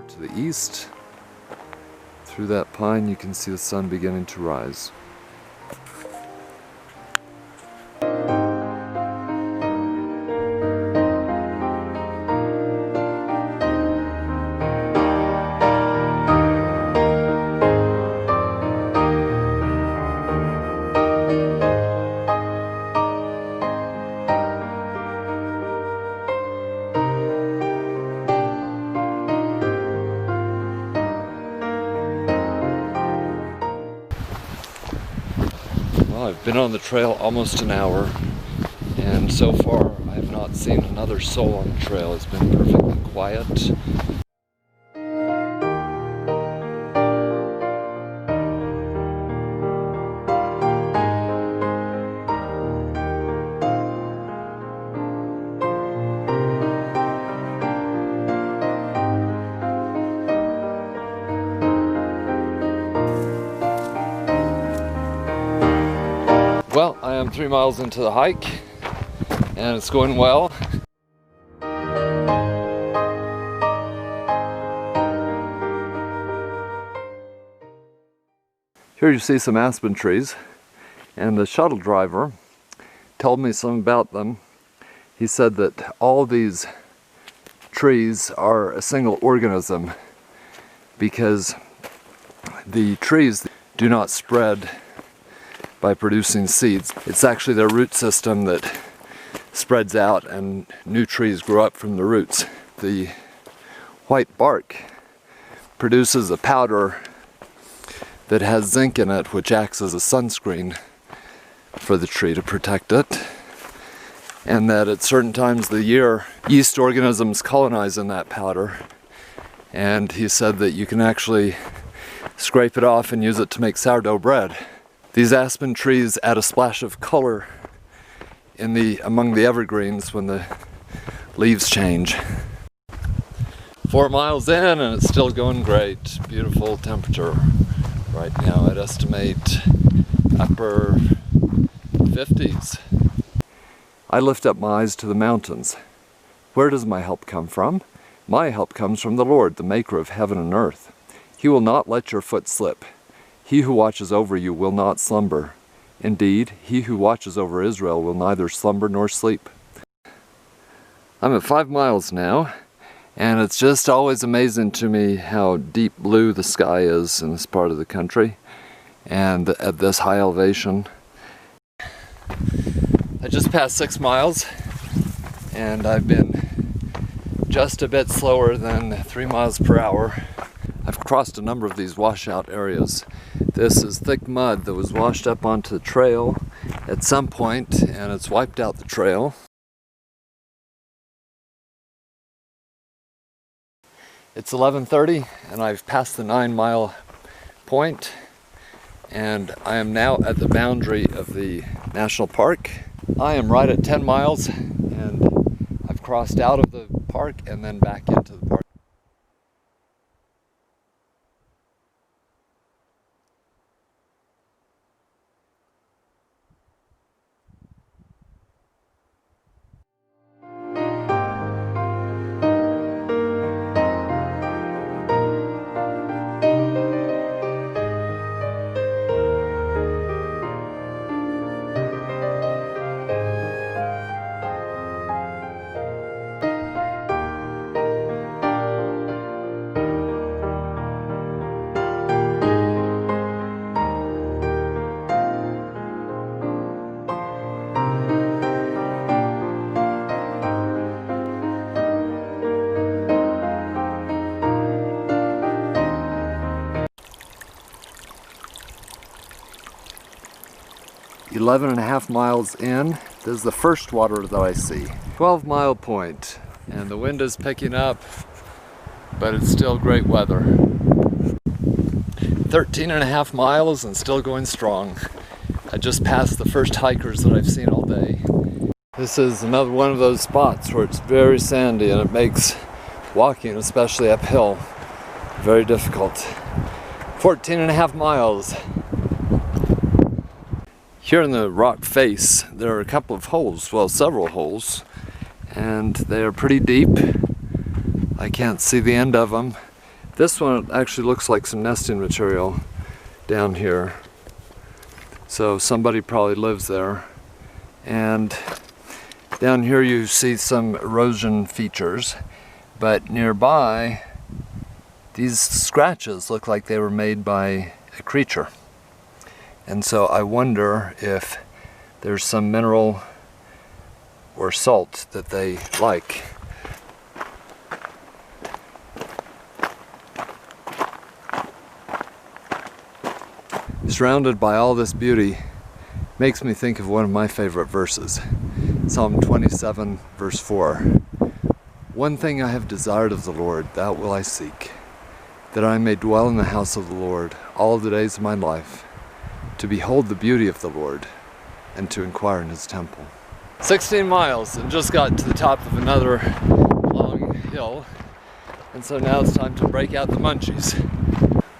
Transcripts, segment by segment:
To the east, through that pine, you can see the sun beginning to rise. Well, I've been on the trail almost an hour, and so far I have not seen another soul on the trail. It's been perfectly quiet. Well, I am 3 miles into the hike, and it's going well. Here you see some aspen trees, and the shuttle driver told me some about them. He said that all these trees are a single organism because the trees do not spread by producing seeds. It's actually their root system that spreads out and new trees grow up from the roots. The white bark produces a powder that has zinc in it, which acts as a sunscreen for the tree to protect it. And that at certain times of the year, yeast organisms colonize in that powder. And he said that you can actually scrape it off and use it to make sourdough bread. These aspen trees add a splash of color among the evergreens when the leaves change. 4 miles in and it's still going great. Beautiful temperature right now. I'd estimate upper 50s. I lift up my eyes to the mountains. Where does my help come from? My help comes from the Lord, the maker of heaven and earth. He will not let your foot slip. He who watches over you will not slumber. Indeed, he who watches over Israel will neither slumber nor sleep. I'm at 5 miles now, and it's just always amazing to me how deep blue the sky is in this part of the country, and at this high elevation. I just passed 6 miles, and I've been just a bit slower than 3 miles per hour. I've crossed a number of these washout areas. This is thick mud that was washed up onto the trail at some point, and it's wiped out the trail. It's 11:30 and I've passed the 9-mile point, and I am now at the boundary of the national park. I am right at 10 miles and I've crossed out of the park and then back into the park. "11 and a half miles in, this is the first water that I see. 12-mile point, and the wind is picking up, but it's still great weather. 13 and a half miles and still going strong. I just passed the first hikers that I've seen all day. This is another one of those spots where it's very sandy and it makes walking, especially uphill, very difficult. 14 and a half miles. Here in the rock face, there are a couple of holes, well, several holes, and they are pretty deep. I can't see the end of them, This one actually looks like some nesting material down here. So somebody probably lives there. And down here you see some erosion features, but nearby these scratches look like they were made by a creature. And so I wonder if there's some mineral or salt that they like. Surrounded by all this beauty makes me think of one of my favorite verses. Psalm 27 verse 4. One thing I have desired of the Lord, that will I seek, that I may dwell in the house of the Lord all the days of my life, to behold the beauty of the Lord, and to inquire in his temple. 16 miles and just got to the top of another long hill, and so now it's time to break out the munchies.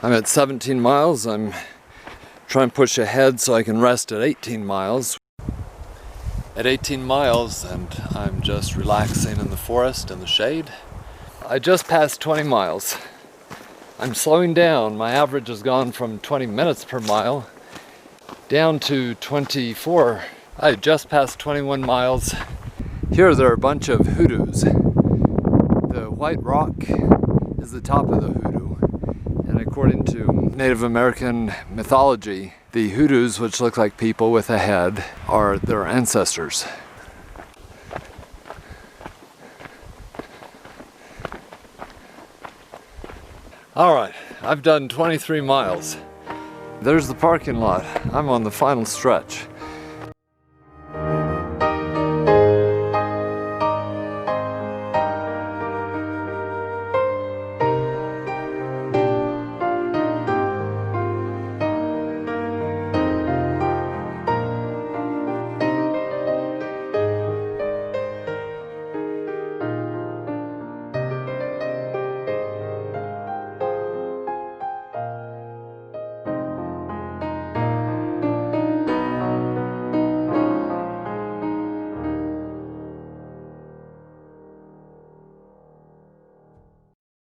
I'm at 17 miles. I'm trying to push ahead so I can rest at 18 miles. At 18 miles, and I'm just relaxing in the forest in the shade. I just passed 20 miles. I'm slowing down. My average has gone from 20 minutes per mile down to 24. I just passed 21 miles. Here there are a bunch of hoodoos. The white rock is the top of the hoodoo. And according to Native American mythology, the hoodoos, which look like people with a head, are their ancestors. Alright, I've done 23 miles. There's the parking lot. I'm on the final stretch.